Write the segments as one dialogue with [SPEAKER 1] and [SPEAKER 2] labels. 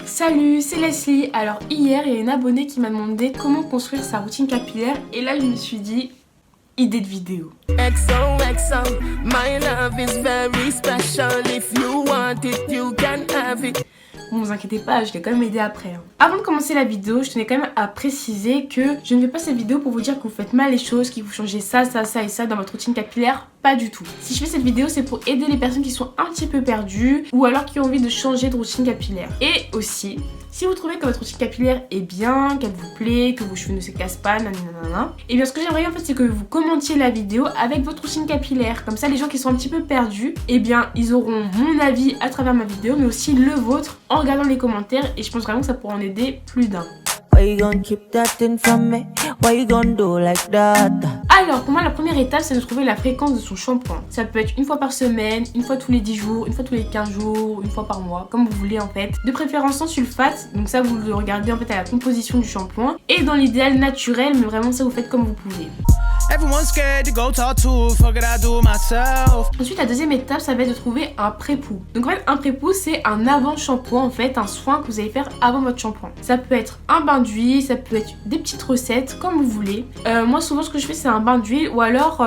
[SPEAKER 1] Salut, c'est Leslie. Alors hier, il y a une abonnée qui m'a demandé comment construire sa routine capillaire et là je me suis dit, idée de vidéo.
[SPEAKER 2] XOXO, my love is very special. If you want it, you can have it.
[SPEAKER 1] Bon, vous inquiétez pas, je l'ai quand même aidé après. Avant de commencer la vidéo, je tenais quand même à préciser que je ne fais pas cette vidéo pour vous dire que vous faites mal les choses, qu'il faut changer ça, ça, ça et ça dans votre routine capillaire. Pas du tout. Si je fais cette vidéo, c'est pour aider les personnes qui sont un petit peu perdues ou alors qui ont envie de changer de routine capillaire. Et aussi, si vous trouvez que votre routine capillaire est bien, qu'elle vous plaît, que vos cheveux ne se cassent pas, nanana, et bien ce que j'aimerais en fait c'est que vous commentiez la vidéo avec votre routine capillaire. Comme ça les gens qui sont un petit peu perdus, et bien ils auront mon avis à travers ma vidéo mais aussi le vôtre en regardant les commentaires et je pense vraiment que ça pourra en aider plus d'un. Alors pour moi la première étape c'est de trouver la fréquence de son shampoing. Ça peut être une fois par semaine, une fois tous les 10 jours, une fois tous les 15 jours, une fois par mois, comme vous voulez en fait. De préférence sans sulfate, donc ça vous le regardez en fait à la composition du shampoing. Et dans l'idéal naturel, mais vraiment ça vous faites comme vous pouvez. Ensuite la deuxième étape ça va être de trouver un pré-pou. Donc en fait un pré-pou c'est un avant shampoing en fait, un soin que vous allez faire avant votre shampoing. Ça peut être un bain d'huile, ça peut être des petites recettes comme vous voulez. Moi souvent ce que je fais c'est un bain d'huile ou alors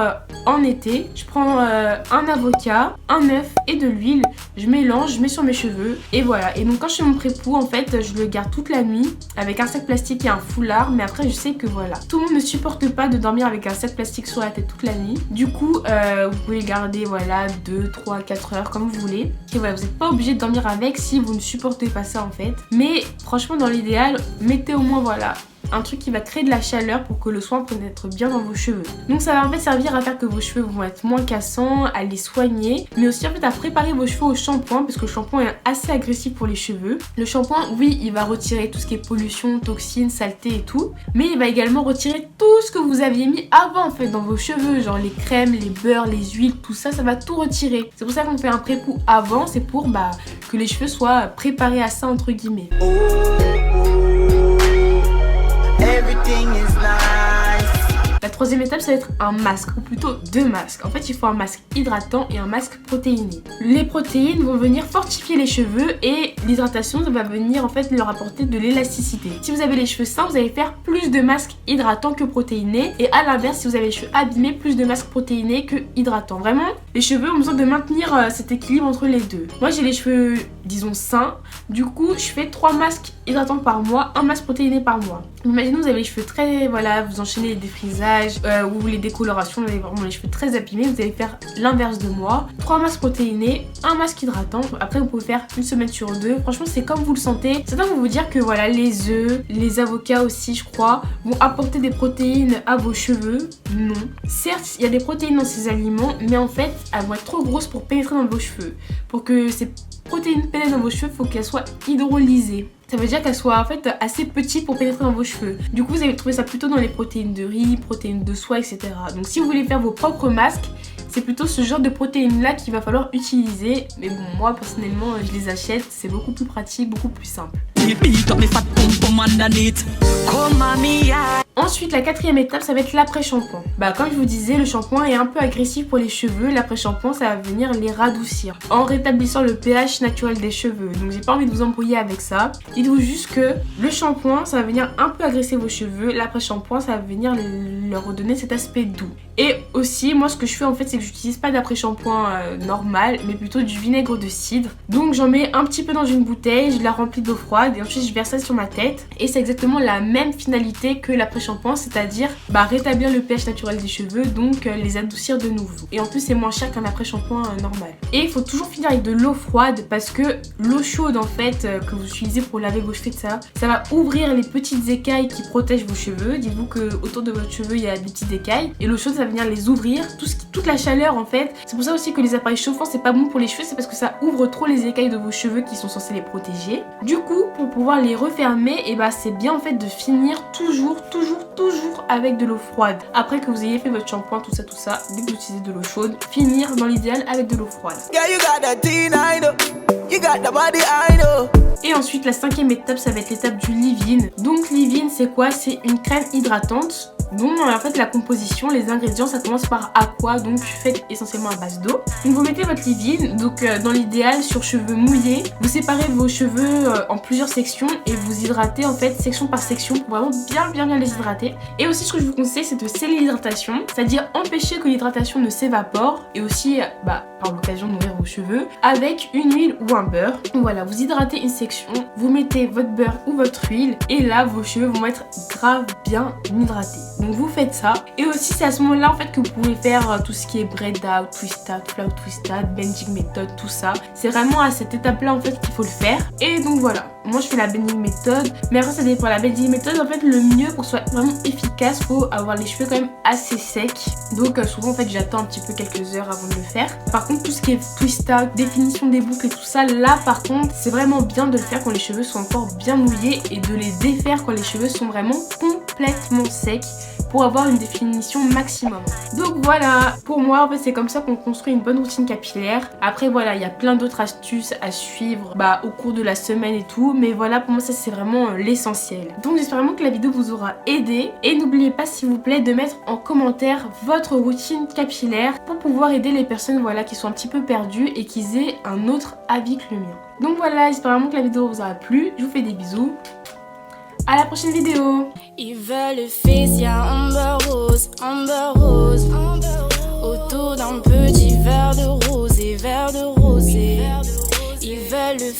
[SPEAKER 1] en été je prends un avocat, un œuf et de l'huile, je mélange, je mets sur mes cheveux et voilà. Et donc quand je fais mon pré-pou en fait je le garde toute la nuit avec un sac plastique et un foulard, mais après je sais que voilà, tout le monde ne supporte pas de dormir avec un sac plastique sur la tête toute la nuit. Du coup vous pouvez le garder voilà 2, 3, 4 heures comme vous voulez. Et voilà, vous n'êtes pas obligé de dormir avec si vous ne supportez pas ça en fait. Mais franchement dans l'idéal, mettez au moins voilà un truc qui va créer de la chaleur pour que le soin pénètre bien dans vos cheveux. Donc ça va en fait servir à faire que vos cheveux vont être moins cassants, à les soigner, mais aussi en fait à préparer vos cheveux au shampoing parce que le shampoing est assez agressif pour les cheveux. Le shampoing, oui, il va retirer tout ce qui est pollution, toxines, saleté et tout, mais il va également retirer tout ce que vous aviez mis avant en fait dans vos cheveux, genre les crèmes, les beurres, les huiles, tout ça, ça va tout retirer. C'est pour ça qu'on fait un pré-pou avant, c'est pour que les cheveux soient préparés à ça entre guillemets. La troisième étape, ça va être un masque, ou plutôt deux masques. En fait, il faut un masque hydratant et un masque protéiné. Les protéines vont venir fortifier les cheveux et l'hydratation va venir en fait leur apporter de l'élasticité. Si vous avez les cheveux sains, vous allez faire plus de masques hydratants que protéinés. Et à l'inverse, si vous avez les cheveux abîmés, plus de masques protéinés que hydratants. Vraiment, les cheveux ont besoin de maintenir cet équilibre entre les deux. Moi, j'ai les cheveux, disons, sains. Du coup, je fais 3 masques hydratants par mois, un masque protéiné par mois. Imaginez, vous avez les cheveux très, voilà, vous enchaînez les défrisages ou les décolorations, vous avez vraiment les cheveux très abîmés, vous allez faire l'inverse de moi. 3 masques protéinés, un masque hydratant. Après, vous pouvez faire une semaine sur 2. Franchement, c'est comme vous le sentez. Certains vont vous dire que voilà, les œufs, les avocats aussi, je crois, vont apporter des protéines à vos cheveux. Non. Certes, il y a des protéines dans ces aliments, mais en fait, elles vont être trop grosses pour pénétrer dans vos cheveux. Pour que ces protéines pénètrent dans vos cheveux, il faut qu'elles soient hydrolysées. Ça veut dire qu'elles soient en fait assez petites pour pénétrer dans vos cheveux. Du coup, vous allez trouver ça plutôt dans les protéines de riz, protéines de soie, etc. Donc si vous voulez faire vos propres masques, c'est plutôt ce genre de protéines là qu'il va falloir utiliser. Mais bon, moi personnellement, je les achète. C'est beaucoup plus pratique, beaucoup plus simple. Ensuite, la quatrième étape, ça va être l'après-shampoing. Comme je vous disais, le shampoing est un peu agressif pour les cheveux. L'après-shampoing, ça va venir les radoucir en rétablissant le pH naturel des cheveux. Donc, j'ai pas envie de vous embrouiller avec ça. Dites-vous juste que le shampoing, ça va venir un peu agresser vos cheveux. L'après-shampoing, ça va venir leur redonner cet aspect doux. Et aussi, moi, ce que je fais en fait, c'est que j'utilise pas d'après-shampoing normal, mais plutôt du vinaigre de cidre. Donc, j'en mets un petit peu dans une bouteille, je la remplis d'eau froide et ensuite je verse ça sur ma tête. Et c'est exactement la même finalité que l'après-shampoing, c'est-à-dire rétablir le pH naturel des cheveux, donc les adoucir de nouveau. Et en plus, c'est moins cher qu'un après-shampoing normal. Et il faut toujours finir avec de l'eau froide parce que l'eau chaude en fait que vous utilisez pour laver vos cheveux, ça va ouvrir les petites écailles qui protègent vos cheveux. Dites-vous que autour de votre cheveu il y a des petites écailles et l'eau chaude ça va venir les ouvrir, toute la chaleur en fait. C'est pour ça aussi que les appareils chauffants c'est pas bon pour les cheveux, c'est parce que ça ouvre trop les écailles de vos cheveux qui sont censés les protéger. Du coup, pour pouvoir les refermer, et c'est bien en fait de finir toujours avec de l'eau froide. Après que vous ayez fait votre shampoing, tout ça, dès que vous utilisez de l'eau chaude, finir dans l'idéal avec de l'eau froide. Et ensuite la cinquième étape ça va être l'étape du leave-in. Donc leave-in c'est quoi? C'est une crème hydratante Donc en fait la composition, les ingrédients, ça commence par aqua, donc fait essentiellement à base d'eau. Donc vous mettez votre leave-in, donc dans l'idéal sur cheveux mouillés, vous séparez vos cheveux en plusieurs sections et vous hydratez en fait section par section pour vraiment bien les hydrater. Et aussi ce que je vous conseille, c'est de sceller l'hydratation, c'est-à-dire empêcher que l'hydratation ne s'évapore et aussi par l'occasion de nourrir vos cheveux avec une huile ou un beurre. Donc voilà, vous hydratez une section, vous mettez votre beurre ou votre huile et là vos cheveux vont être grave bien hydratés. Donc vous faites ça et aussi c'est à ce moment-là en fait que vous pouvez faire tout ce qui est braid out, twist out, flow twist out, bending méthode, tout ça. C'est vraiment à cette étape-là en fait qu'il faut le faire. Et donc voilà, moi je fais la bending méthode, mais après ça dépend. La bending méthode en fait le mieux pour que ce soit vraiment efficace, faut avoir les cheveux quand même assez secs. Donc souvent en fait j'attends un petit peu quelques heures avant de le faire. Par contre tout ce qui est twist out, définition des boucles et tout ça, là par contre c'est vraiment bien de le faire quand les cheveux sont encore bien mouillés et de les défaire quand les cheveux sont vraiment complètement secs pour avoir une définition maximum. Donc voilà, pour moi en fait c'est comme ça qu'on construit une bonne routine capillaire. Après voilà, il y a plein d'autres astuces à suivre au cours de la semaine et tout, mais voilà pour moi ça c'est vraiment l'essentiel. Donc j'espère vraiment que la vidéo vous aura aidé et n'oubliez pas s'il vous plaît de mettre en commentaire votre routine capillaire pour pouvoir aider les personnes voilà qui sont un petit peu perdues et qui aient un autre avis que le mien. Donc voilà, j'espère vraiment que la vidéo vous aura plu, je vous fais des bisous. À la prochaine vidéo.
[SPEAKER 3] Ils veulent Fécia, Amber Rose, autour d'un petit verre de rosé, Ils veulent